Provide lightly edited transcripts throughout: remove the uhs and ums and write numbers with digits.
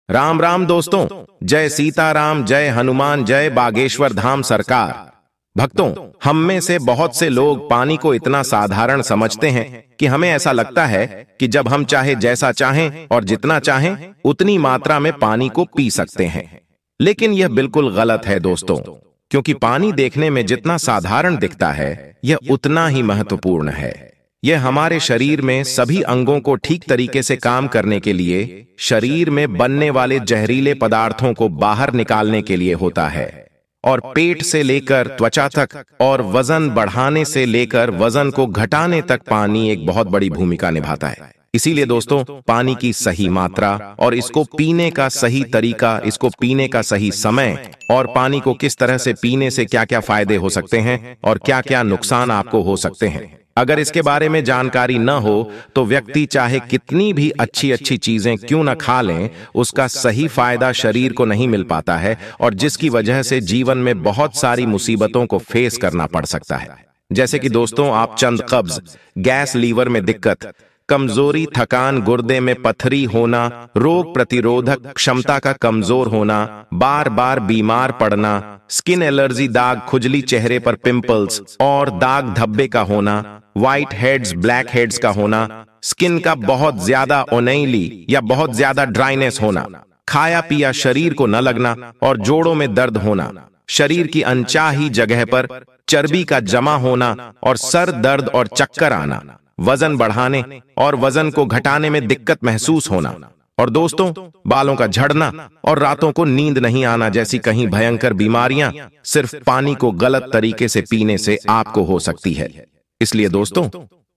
राम राम दोस्तों, जय सीताराम, जय हनुमान, जय बागेश्वर धाम सरकार। भक्तों, हम में से बहुत से लोग पानी को इतना साधारण समझते हैं कि हमें ऐसा लगता है कि जब हम चाहे जैसा चाहें और जितना चाहें उतनी मात्रा में पानी को पी सकते हैं। लेकिन यह बिल्कुल गलत है दोस्तों, क्योंकि पानी देखने में जितना साधारण दिखता है यह उतना ही महत्वपूर्ण है। यह हमारे शरीर में सभी अंगों को ठीक तरीके से काम करने के लिए, शरीर में बनने वाले जहरीले पदार्थों को बाहर निकालने के लिए होता है, और पेट से लेकर त्वचा तक और वजन बढ़ाने से लेकर वजन को घटाने तक पानी एक बहुत बड़ी भूमिका निभाता है। इसीलिए दोस्तों, पानी की सही मात्रा और इसको पीने का सही तरीका, इसको पीने का सही समय और पानी को किस तरह से पीने से क्या क्या फायदे हो सकते हैं और क्या क्या नुकसान आपको हो सकते हैं, अगर इसके बारे में जानकारी न हो तो व्यक्ति चाहे कितनी भी अच्छी अच्छी चीजें क्यों न खा लें, उसका सही फायदा शरीर को नहीं मिल पाता है, और जिसकी वजह से जीवन में बहुत सारी मुसीबतों को फेस करना पड़ सकता है। जैसे कि दोस्तों, आप चंद कब्ज, गैस, लीवर में दिक्कत, कमजोरी, थकान, गुर्दे में पथरी होना, रोग प्रतिरोधक क्षमता का कमजोर होना, बार बार बीमार पड़ना, स्किन एलर्जी, दाग, खुजली, चेहरे पर पिंपल्स और दाग धब्बे का होना, व्हाइट हेड्स, ब्लैक हेड्स का होना, स्किन का बहुत ज्यादा ओनेली या बहुत ज्यादा ड्राइनेस होना, खाया पिया शरीर को न लगना और जोड़ों में दर्द होना, शरीर की अनचाही जगह पर चर्बी का जमा होना और सर दर्द और चक्कर आना, वजन बढ़ाने और वजन को घटाने में दिक्कत महसूस होना, और दोस्तों, बालों का झड़ना और रातों को नींद नहीं आना जैसी कहीं भयंकर बीमारियां सिर्फ पानी को गलत तरीके से पीने से आपको हो सकती है। इसलिए दोस्तों,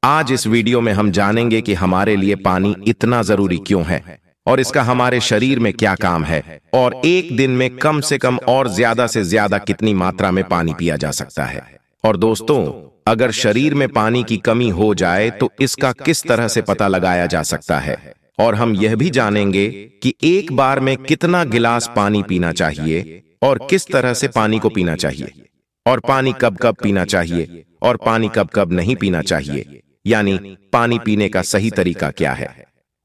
आज इस वीडियो में हम जानेंगे कि हमारे लिए पानी इतना जरूरी क्यों है और इसका हमारे शरीर में क्या काम है, और एक दिन में कम से कम और ज्यादा से ज्यादा कितनी मात्रा में पानी पिया जा सकता है। और दोस्तों, अगर शरीर में पानी की कमी हो जाए तो इसका किस तरह से पता लगाया जा सकता है, और हम यह भी जानेंगे कि एक बार में कितना गिलास पानी पीना चाहिए और किस तरह से पानी को पीना चाहिए, और पानी कब कब पीना चाहिए और पानी कब कब नहीं पीना चाहिए, यानी पानी पीने का सही तरीका क्या है,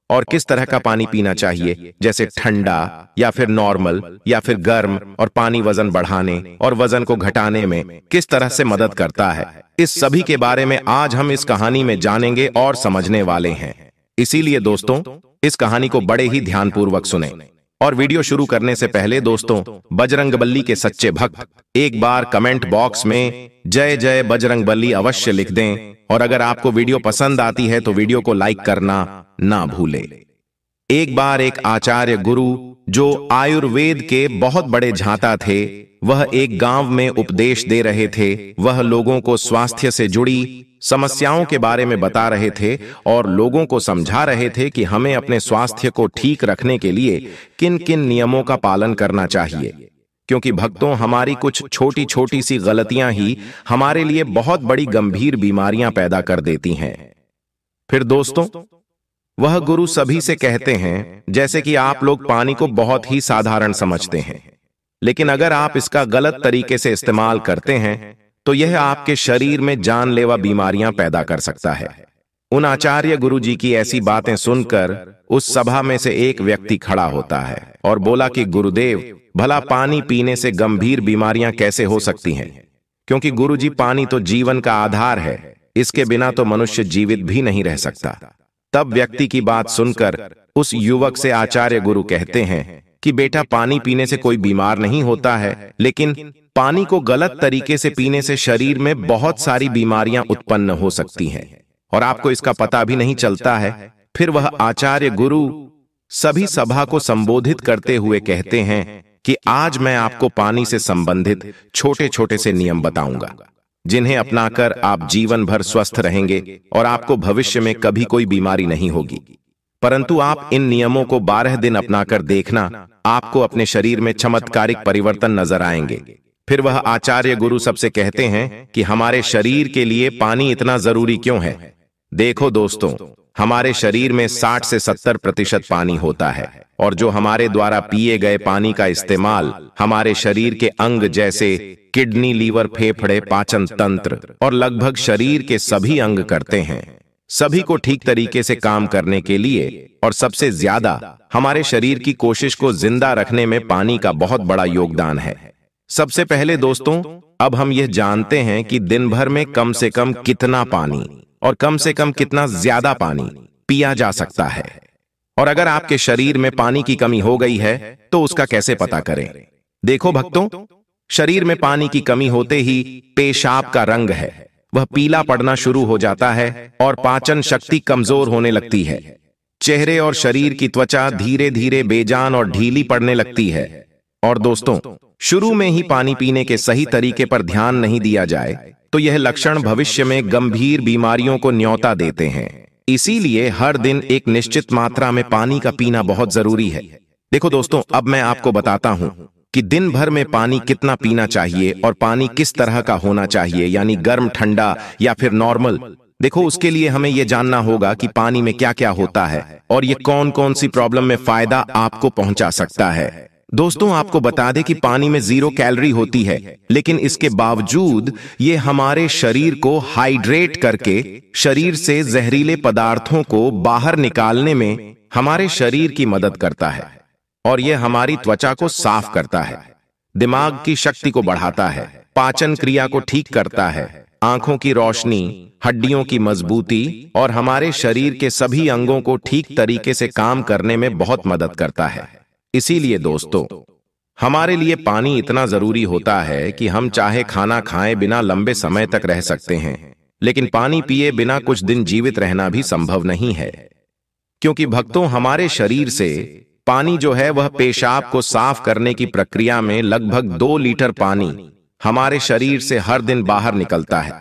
और किस तरह का पानी पीना चाहिए, जैसे ठंडा या फिर नॉर्मल या फिर गर्म, और पानी वजन बढ़ाने और वजन को घटाने में किस तरह से मदद करता है। इस सभी के बारे में आज हम इस कहानी में जानेंगे और समझने वाले हैं। इसीलिए दोस्तों, इस कहानी को बड़े ही ध्यानपूर्वक सुनें। और वीडियो शुरू करने से पहले दोस्तों, बजरंगबली के सच्चे भक्त एक बार कमेंट बॉक्स में जय जय बजरंगबली अवश्य लिख दें, और अगर आपको वीडियो पसंद आती है तो वीडियो को लाइक करना ना भूलें। एक बार एक आचार्य गुरु जो आयुर्वेद के बहुत बड़े झांता थे, वह एक गांव में उपदेश दे रहे थे। वह लोगों को स्वास्थ्य से जुड़ी समस्याओं के बारे में बता रहे थे और लोगों को समझा रहे थे कि हमें अपने स्वास्थ्य को ठीक रखने के लिए किन किन नियमों का पालन करना चाहिए, क्योंकि भक्तों, हमारी कुछ छोटी छोटी सी गलतियां ही हमारे लिए बहुत बड़ी गंभीर बीमारियां पैदा कर देती हैं। फिर दोस्तों, वह गुरु सभी से कहते हैं, जैसे कि आप लोग पानी को बहुत ही साधारण समझते हैं, लेकिन अगर आप इसका गलत तरीके से इस्तेमाल करते हैं तो यह आपके शरीर में जानलेवा बीमारियां पैदा कर सकता है। उन आचार्य गुरु जी की ऐसी बातें सुनकर उस सभा में से एक व्यक्ति खड़ा होता है और बोला कि गुरुदेव, भला पानी पीने से गंभीर बीमारियां कैसे हो सकती हैं, क्योंकि गुरु जी, पानी तो जीवन का आधार है, इसके बिना तो मनुष्य जीवित भी नहीं रह सकता। तब व्यक्ति की बात सुनकर उस युवक से आचार्य गुरु कहते हैं कि बेटा, पानी पीने से कोई बीमार नहीं होता है, लेकिन पानी को गलत तरीके से पीने से शरीर में बहुत सारी बीमारियां उत्पन्न हो सकती हैं और आपको इसका पता भी नहीं चलता है। फिर वह आचार्य गुरु सभी सभा को संबोधित करते हुए कहते हैं कि आज मैं आपको पानी से संबंधित छोटे छोटे से नियम बताऊंगा, जिन्हें अपनाकर आप जीवन भर स्वस्थ रहेंगे और आपको भविष्य में कभी कोई बीमारी नहीं होगी। परंतु आप इन नियमों को 12 दिन अपनाकर देखना, आपको अपने शरीर में चमत्कारिक परिवर्तन नजर आएंगे। फिर वह आचार्य गुरु सबसे कहते हैं कि हमारे शरीर के लिए पानी इतना जरूरी क्यों है। देखो दोस्तों, हमारे शरीर में 60 से 70% पानी होता है, और जो हमारे द्वारा पिए गए पानी का इस्तेमाल हमारे शरीर के अंग जैसे किडनी, लीवर, फेफड़े, पाचन तंत्र और लगभग शरीर के सभी अंग करते हैं। सभी को ठीक तरीके से काम करने के लिए और सबसे ज्यादा हमारे शरीर की कोशिश को जिंदा रखने में पानी का बहुत बड़ा योगदान है। सबसे पहले दोस्तों, अब हम यह जानते हैं कि दिन भर में कम से कम कितना पानी और कम से कम कितना ज्यादा पानी पिया जा सकता है। और अगर आपके शरीर में पानी की कमी हो गई है तो उसका कैसे पता करें। देखो भक्तों, शरीर में पानी की कमी होते ही पेशाब का रंग है वह पीला पड़ना शुरू हो जाता है और पाचन शक्ति कमजोर होने लगती है। चेहरे और शरीर की त्वचा धीरे धीरे बेजान और ढीली पड़ने लगती है। और दोस्तों, शुरू में ही पानी पीने के सही तरीके पर ध्यान नहीं दिया जाए तो यह लक्षण भविष्य में गंभीर बीमारियों को न्योता देते हैं। इसीलिए हर दिन एक निश्चित मात्रा में पानी का पीना बहुत जरूरी है। देखो दोस्तों, अब मैं आपको बताता हूं कि दिन भर में पानी कितना पीना चाहिए और पानी किस तरह का होना चाहिए, यानी गर्म, ठंडा या फिर नॉर्मल। देखो, उसके लिए हमें यह जानना होगा कि पानी में क्या क्या होता है और ये कौन कौन सी प्रॉब्लम में फायदा आपको पहुंचा सकता है। दोस्तों, आपको बता दें कि पानी में 0 कैलोरी होती है, लेकिन इसके बावजूद ये हमारे शरीर को हाइड्रेट करके शरीर से जहरीले पदार्थों को बाहर निकालने में हमारे शरीर की मदद करता है। और यह हमारी त्वचा को साफ करता है, दिमाग की शक्ति को बढ़ाता है, पाचन क्रिया को ठीक करता है, आंखों की रोशनी, हड्डियों की मजबूती और हमारे शरीर के सभी अंगों को ठीक तरीके से काम करने में बहुत मदद करता है। इसीलिए दोस्तों, हमारे लिए पानी इतना जरूरी होता है कि हम चाहे खाना खाएं बिना लंबे समय तक रह सकते हैं, लेकिन पानी पिए बिना कुछ दिन जीवित रहना भी संभव नहीं है। क्योंकि भक्तों, हमारे शरीर से पानी जो है वह पेशाब को साफ करने की प्रक्रिया में लगभग 2 लीटर पानी हमारे शरीर से हर दिन बाहर निकलता है,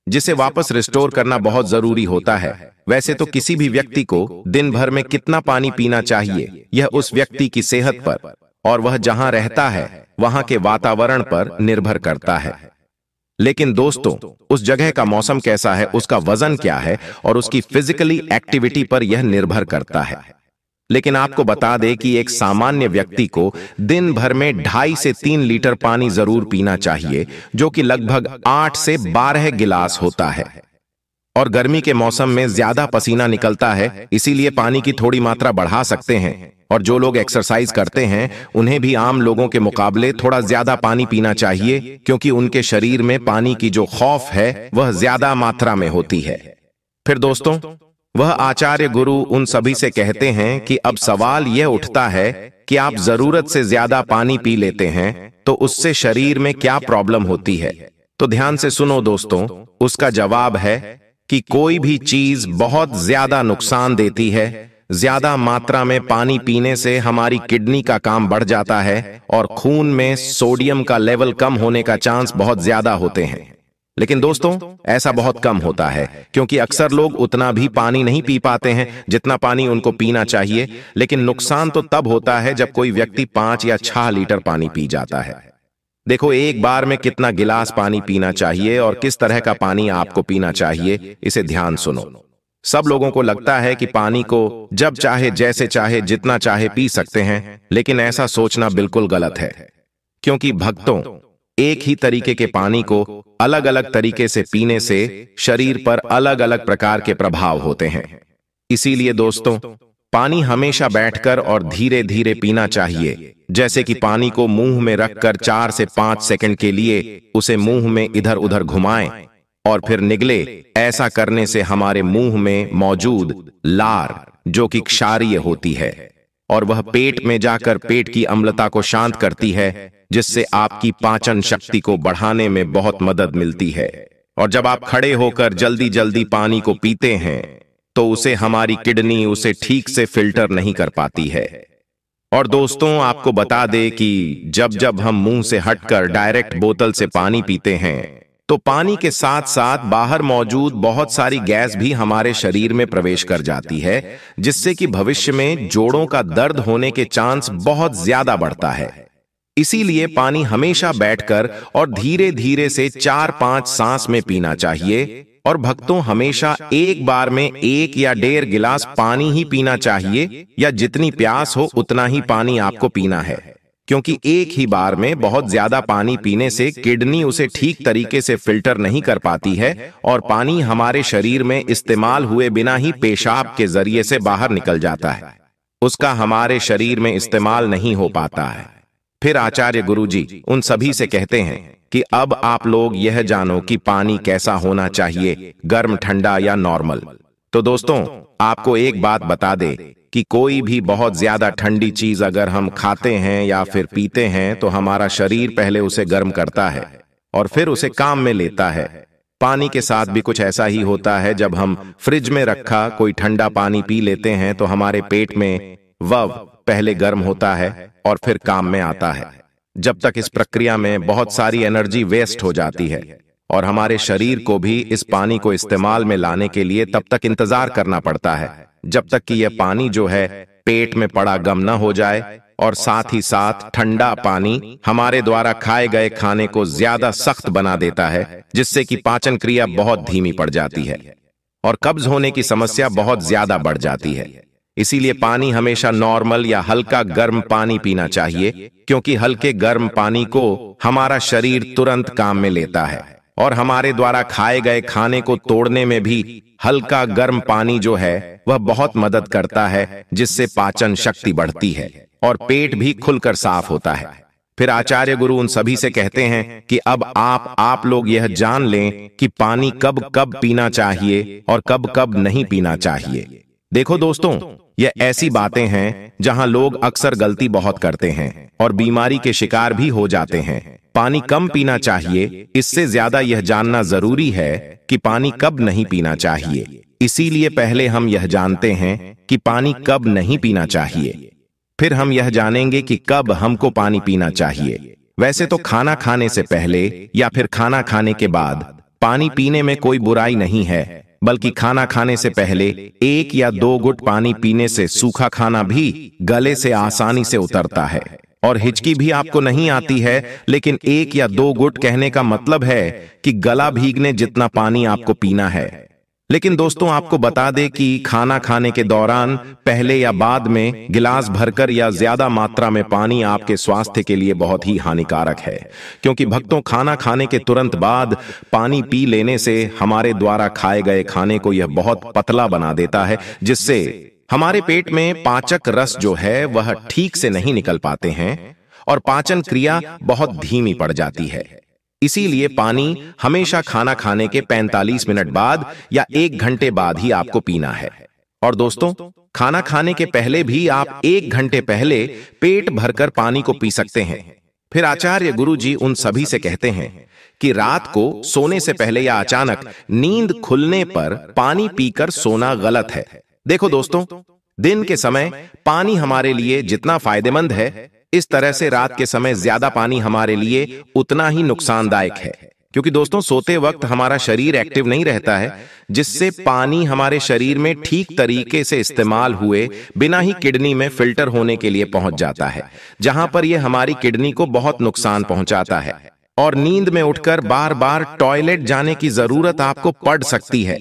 जिसे वापस रिस्टोर करना बहुत जरूरी होता है। वैसे तो किसी भी व्यक्ति को दिन भर में कितना पानी पीना चाहिए यह उस व्यक्ति की सेहत पर और वह जहां रहता है वहां के वातावरण पर निर्भर करता है। लेकिन दोस्तों, उस जगह का मौसम कैसा है, उसका वजन क्या है और उसकी फिजिकली एक्टिविटी पर यह निर्भर करता है। लेकिन आपको बता दें कि एक सामान्य व्यक्ति को दिन भर में 2.5 से 3 लीटर पानी जरूर पीना चाहिए, जो कि लगभग 8 से 12 गिलास होता है। और गर्मी के मौसम में ज्यादा पसीना निकलता है, इसीलिए पानी की थोड़ी मात्रा बढ़ा सकते हैं। और जो लोग एक्सरसाइज करते हैं उन्हें भी आम लोगों के मुकाबले थोड़ा ज्यादा पानी पीना चाहिए, क्योंकि उनके शरीर में पानी की जो खौफ है वह ज्यादा मात्रा में होती है। फिर दोस्तों, वह आचार्य गुरु उन सभी से कहते हैं कि अब सवाल यह उठता है कि आप जरूरत से ज्यादा पानी पी लेते हैं तो उससे शरीर में क्या प्रॉब्लम होती है। तो ध्यान से सुनो दोस्तों, उसका जवाब है कि कोई भी चीज बहुत ज्यादा नुकसान देती है। ज्यादा मात्रा में पानी पीने से हमारी किडनी का काम बढ़ जाता है और खून में सोडियम का लेवल कम होने का चांस बहुत ज्यादा होते हैं। लेकिन दोस्तों, ऐसा बहुत कम होता है, क्योंकि अक्सर लोग उतना भी पानी नहीं पी पाते हैं जितना पानी उनको पीना चाहिए। लेकिन नुकसान तो तब होता है जब कोई व्यक्ति 5 या 6 लीटर पानी पी जाता है। देखो, एक बार में कितना गिलास पानी पीना चाहिए और किस तरह का पानी आपको पीना चाहिए, इसे ध्यान सुनो। सब लोगों को लगता है कि पानी को जब चाहे, जैसे चाहे, जितना चाहे पी सकते हैं, लेकिन ऐसा सोचना बिल्कुल गलत है। क्योंकि भक्तों, एक ही तरीके के पानी को अलग अलग तरीके से पीने से शरीर पर अलग अलग प्रकार के प्रभाव होते हैं। इसीलिए दोस्तों, पानी हमेशा बैठकर और धीरे धीरे पीना चाहिए। जैसे कि पानी को मुंह में रखकर 4 से 5 सेकंड के लिए उसे मुंह में इधर उधर घुमाएं और फिर निगले। ऐसा करने से हमारे मुंह में मौजूद लार, जो कि क्षारीय होती है, और वह पेट में जाकर पेट की अम्लता को शांत करती है, जिससे आपकी पाचन शक्ति को बढ़ाने में बहुत मदद मिलती है। और जब आप खड़े होकर जल्दी जल्दी पानी को पीते हैं तो उसे हमारी किडनी उसे ठीक से फिल्टर नहीं कर पाती है। और दोस्तों, आपको बता दें कि जब जब हम मुंह से हटकर डायरेक्ट बोतल से पानी पीते हैं तो पानी के साथ साथ बाहर मौजूद बहुत सारी गैस भी हमारे शरीर में प्रवेश कर जाती है, जिससे कि भविष्य में जोड़ों का दर्द होने के चांस बहुत ज्यादा बढ़ता है। इसीलिए पानी हमेशा बैठकर और धीरे धीरे से 4-5 सांस में पीना चाहिए। और भक्तों, हमेशा एक बार में 1 या 1.5 गिलास पानी ही पीना चाहिए, या जितनी प्यास हो उतना ही पानी आपको पीना है। क्योंकि एक ही बार में बहुत ज्यादा पानी पीने से किडनी उसे ठीक तरीके से फिल्टर नहीं कर पाती है और पानी हमारे शरीर में इस्तेमाल हुए बिना ही पेशाब के जरिए से बाहर निकल जाता है, उसका हमारे शरीर में इस्तेमाल नहीं हो पाता है। फिर आचार्य गुरुजी उन सभी से कहते हैं कि अब आप लोग यह जानो कि पानी कैसा होना चाहिए, गर्म, ठंडा या नॉर्मल। तो दोस्तों, आपको एक बात बता दे कि कोई भी बहुत ज्यादा ठंडी चीज अगर हम खाते हैं या फिर पीते हैं तो हमारा शरीर पहले उसे गर्म करता है और फिर उसे काम में लेता है। पानी के साथ भी कुछ ऐसा ही होता है। जब हम फ्रिज में रखा कोई ठंडा पानी पी लेते हैं तो हमारे पेट में वह पहले गर्म होता है और फिर काम में आता है। जब तक इस प्रक्रिया में बहुत सारी एनर्जी वेस्ट हो जाती है और हमारे शरीर को भी इस पानी को इस्तेमाल में लाने के लिए तब तक इंतजार करना पड़ता है जब तक कि यह पानी जो है पेट में पड़ा गम न हो जाए, और साथ ही साथ ठंडा पानी हमारे द्वारा खाए गए खाने को ज्यादा सख्त बना देता है, जिससे कि पाचन क्रिया बहुत धीमी पड़ जाती है और कब्ज होने की समस्या बहुत ज्यादा बढ़ जाती है। इसीलिए पानी हमेशा नॉर्मल या हल्का गर्म पानी पीना चाहिए, क्योंकि हल्के गर्म पानी को हमारा शरीर तुरंत काम में लेता है और हमारे द्वारा खाए गए खाने को तोड़ने में भी हल्का गर्म पानी जो है वह बहुत मदद करता है, जिससे पाचन शक्ति बढ़ती है और पेट भी खुलकर साफ होता है। फिर आचार्य गुरु उन सभी से कहते हैं कि अब आप लोग यह जान लें कि पानी कब कब पीना चाहिए और कब कब नहीं पीना चाहिए। देखो दोस्तों, यह ऐसी बातें हैं जहां लोग अक्सर गलती बहुत करते हैं और बीमारी के शिकार भी हो जाते हैं। पानी कम पीना चाहिए, इससे ज्यादा यह जानना जरूरी है कि पानी कब नहीं पीना चाहिए। इसीलिए पहले हम यह जानते हैं कि पानी कब नहीं पीना चाहिए, फिर हम यह जानेंगे कि कब हमको पानी पीना चाहिए। वैसे तो खाना खाने से पहले या फिर खाना खाने के बाद पानी पीने में कोई बुराई नहीं है, बल्कि खाना खाने से पहले 1 या 2 घुट पानी पीने से सूखा खाना भी गले से आसानी से उतरता है और हिचकी भी आपको नहीं आती है। लेकिन 1 या 2 घुट कहने का मतलब है कि गला भीगने जितना पानी आपको पीना है। लेकिन दोस्तों, आपको बता दें कि खाना खाने के दौरान पहले या बाद में गिलास भरकर या ज्यादा मात्रा में पानी आपके स्वास्थ्य के लिए बहुत ही हानिकारक है, क्योंकि भक्तों, खाना खाने के तुरंत बाद पानी पी लेने से हमारे द्वारा खाए गए खाने को यह बहुत पतला बना देता है, जिससे हमारे पेट में पाचक रस जो है वह ठीक से नहीं निकल पाते हैं और पाचन क्रिया बहुत धीमी पड़ जाती है। इसीलिए पानी हमेशा खाना खाने के 45 मिनट बाद या 1 घंटे बाद ही आपको पीना है। और दोस्तों, खाना खाने के पहले भी आप 1 घंटे पहले पेट भरकर पानी को पी सकते हैं। फिर आचार्य गुरु जी उन सभी से कहते हैं कि रात को सोने से पहले या अचानक नींद खुलने पर पानी पीकर सोना गलत है। देखो दोस्तों, दिन के समय पानी हमारे लिए जितना फायदेमंद है, इस तरह से रात के समय ज्यादा पानी हमारे लिए उतना ही नुकसानदायक है, क्योंकि दोस्तों, सोते वक्त हमारा शरीर एक्टिव नहीं रहता है, जिससे पानी हमारे शरीर में ठीक तरीके से इस्तेमाल हुए बिना ही किडनी में फिल्टर होने के लिए पहुंच जाता है, जहां पर यह हमारी किडनी को बहुत नुकसान पहुंचाता है और नींद में उठकर बार बार टॉयलेट जाने की जरूरत आपको पड़ सकती है,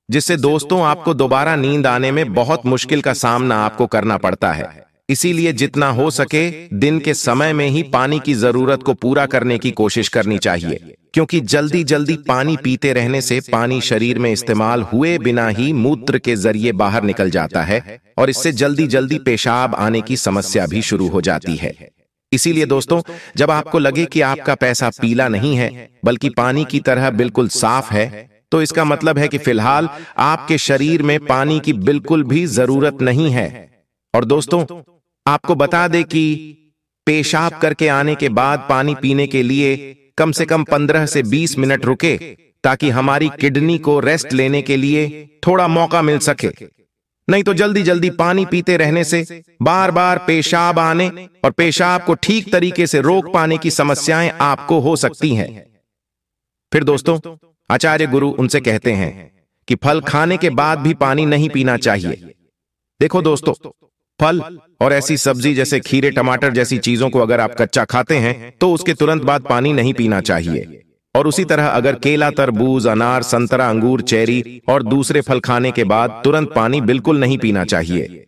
जिससे दोस्तों आपको दोबारा नींद आने में बहुत मुश्किल का सामना आपको करना पड़ता है। इसीलिए जितना हो सके दिन के समय में ही पानी की जरूरत को पूरा करने की कोशिश करनी चाहिए, क्योंकि जल्दी जल्दी पानी पीते रहने से पानी शरीर में इस्तेमाल हुए बिना ही मूत्र के जरिए बाहर निकल जाता है और इससे जल्दी जल्दी पेशाब आने की समस्या भी शुरू हो जाती है। इसीलिए दोस्तों, जब आपको लगे कि आपका पैसा पीला नहीं है बल्कि पानी की तरह बिल्कुल साफ है, तो इसका मतलब है कि फिलहाल आपके शरीर में पानी की बिल्कुल भी जरूरत नहीं है। और दोस्तों, आपको बता दें कि पेशाब करके आने के बाद पानी पीने के लिए कम से कम 15 से 20 मिनट रुके, ताकि हमारी किडनी को रेस्ट लेने के लिए थोड़ा मौका मिल सके। नहीं तो जल्दी जल्दी पानी पीते रहने से बार बार पेशाब आने और पेशाब को ठीक तरीके से रोक पाने की समस्याएं आपको हो सकती हैं। फिर दोस्तों, आचार्य गुरु उनसे कहते हैं कि फल खाने के बाद भी पानी नहीं पीना चाहिए। देखो दोस्तों, फल और ऐसी सब्जी जैसे खीरे, टमाटर जैसी चीजों को अगर आप कच्चा खाते हैं तो उसके तुरंत बाद पानी नहीं पीना चाहिए। और उसी तरह अगर केला, तरबूज, अनार, संतरा, अंगूर, चेरी और दूसरे फल खाने के बाद तुरंत पानी बिल्कुल नहीं पीना चाहिए।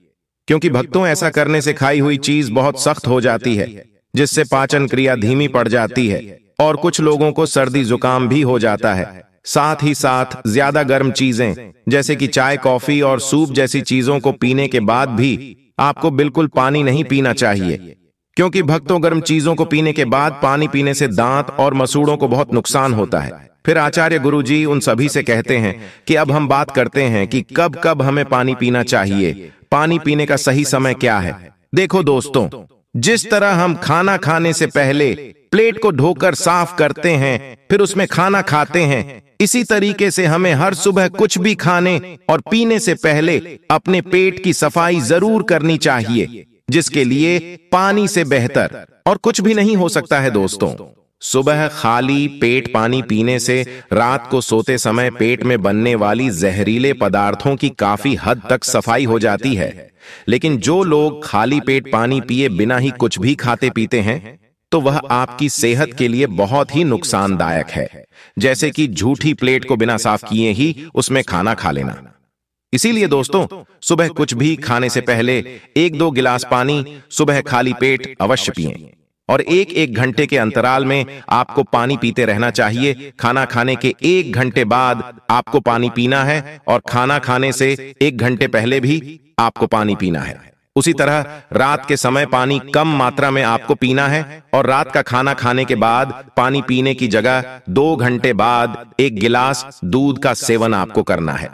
क्योंकि भक्तों ऐसा करने से खाई हुई चीज बहुत सख्त हो जाती है, जिससे पाचन क्रिया धीमी पड़ जाती है और कुछ लोगों को सर्दी जुकाम भी हो जाता है। साथ ही साथ ज्यादा गर्म चीजें जैसे कि चाय, कॉफी और सूप जैसी चीजों को पीने के बाद भी आपको बिल्कुल पानी नहीं पीना चाहिए, क्योंकि भक्तों गर्म चीजों को पीने के बाद पानी पीने से दांत और मसूड़ों को बहुत नुकसान होता है। फिर आचार्य गुरुजी उन सभी से कहते हैं कि अब हम बात करते हैं कि कब कब हमें पानी पीना चाहिए, पानी पीने का सही समय क्या है। देखो दोस्तों, जिस तरह हम खाना खाने से पहले प्लेट को धोकर साफ करते हैं, फिर उसमें खाना खाते हैं, इसी तरीके से हमें हर सुबह कुछ भी खाने और पीने से पहले अपने पेट की सफाई जरूर करनी चाहिए, जिसके लिए पानी से बेहतर और कुछ भी नहीं हो सकता है। दोस्तों, सुबह खाली पेट पानी पीने से रात को सोते समय पेट में बनने वाली जहरीले पदार्थों की काफी हद तक सफाई हो जाती है। लेकिन जो लोग खाली पेट पानी पिए बिना ही कुछ भी खाते पीते हैं, तो वह आपकी सेहत के लिए बहुत ही नुकसानदायक है, जैसे कि झूठी प्लेट को बिना साफ किए ही उसमें खाना खा लेना। इसीलिए दोस्तों, सुबह कुछ भी खाने से पहले 1-2 गिलास पानी सुबह खाली पेट अवश्य पिएं और 1-1 घंटे के अंतराल में आपको पानी पीते रहना चाहिए। खाना खाने के 1 घंटे बाद आपको पानी पीना है और खाना खाने से 1 घंटे पहले भी आपको पानी पीना है। उसी तरह रात के समय पानी कम मात्रा में आपको पीना है और रात का खाना खाने के बाद पानी पीने की जगह 2 घंटे बाद 1 गिलास दूध का सेवन आपको करना है,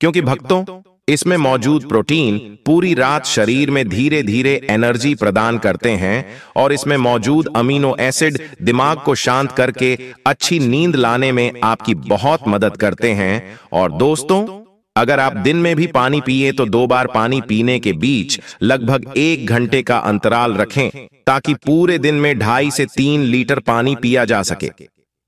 क्योंकि भक्तों, इसमें मौजूद प्रोटीन पूरी रात शरीर में धीरे धीरे एनर्जी प्रदान करते हैं और इसमें मौजूद अमीनो एसिड दिमाग को शांत करके अच्छी नींद लाने में आपकी बहुत मदद करते हैं। और दोस्तों, अगर आप दिन में भी पानी पिए तो 2 बार पानी पीने के बीच लगभग 1 घंटे का अंतराल रखें, ताकि पूरे दिन में 2.5 से 3 लीटर पानी पिया जा सके।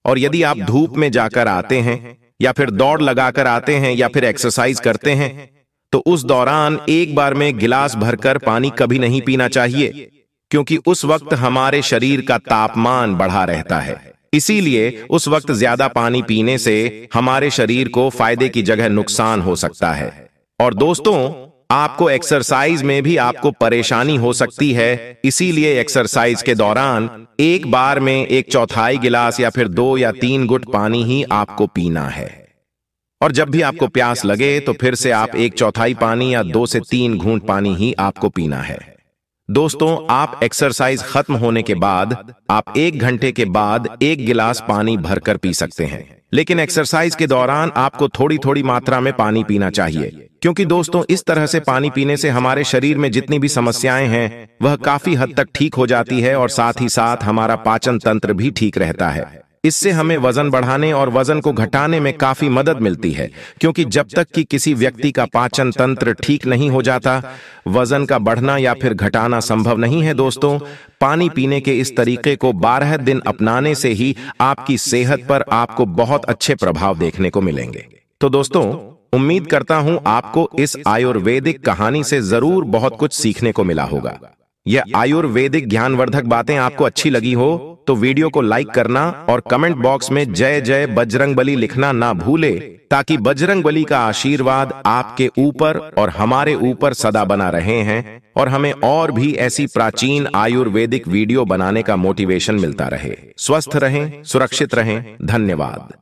और यदि आप धूप में जाकर आते हैं या फिर दौड़ लगाकर आते हैं या फिर एक्सरसाइज करते हैं, तो उस दौरान एक बार में गिलास भरकर पानी कभी नहीं पीना चाहिए, क्योंकि उस वक्त हमारे शरीर का तापमान बढ़ा रहता है। इसीलिए उस वक्त ज्यादा पानी पीने से हमारे शरीर को फायदे की जगह नुकसान हो सकता है। और दोस्तों, आपको एक्सरसाइज में भी आपको परेशानी हो सकती है, इसीलिए एक्सरसाइज के दौरान एक बार में 1/4 गिलास या फिर 2 या 3 घुट पानी ही आपको पीना है। और जब भी आपको प्यास लगे तो फिर से आप 1/4 पानी या 2 से 3 घूंट पानी ही आपको पीना है। दोस्तों, आप एक्सरसाइज खत्म होने के बाद आप 1 घंटे के बाद 1 गिलास पानी भरकर पी सकते हैं, लेकिन एक्सरसाइज के दौरान आपको थोड़ी थोड़ी मात्रा में पानी पीना चाहिए, क्योंकि दोस्तों, इस तरह से पानी पीने से हमारे शरीर में जितनी भी समस्याएं हैं वह काफी हद तक ठीक हो जाती है और साथ ही साथ हमारा पाचन तंत्र भी ठीक रहता है। इससे हमें वजन बढ़ाने और वजन को घटाने में काफी मदद मिलती है, क्योंकि जब तक कि किसी व्यक्ति का पाचन तंत्र ठीक नहीं हो जाता, वजन का बढ़ना या फिर घटाना संभव नहीं है। दोस्तों, पानी पीने के इस तरीके को 12 दिन अपनाने से ही आपकी सेहत पर आपको बहुत अच्छे प्रभाव देखने को मिलेंगे। तो दोस्तों, उम्मीद करता हूं आपको इस आयुर्वेदिक कहानी से जरूर बहुत कुछ सीखने को मिला होगा। यह आयुर्वेदिक ज्ञानवर्धक बातें आपको अच्छी लगी हो तो वीडियो को लाइक करना और कमेंट बॉक्स में जय जय बजरंगबली लिखना ना भूले, ताकि बजरंगबली का आशीर्वाद आपके ऊपर और हमारे ऊपर सदा बना रहे हैं और हमें और भी ऐसी प्राचीन आयुर्वेदिक वीडियो बनाने का मोटिवेशन मिलता रहे। स्वस्थ रहें, सुरक्षित रहें। धन्यवाद।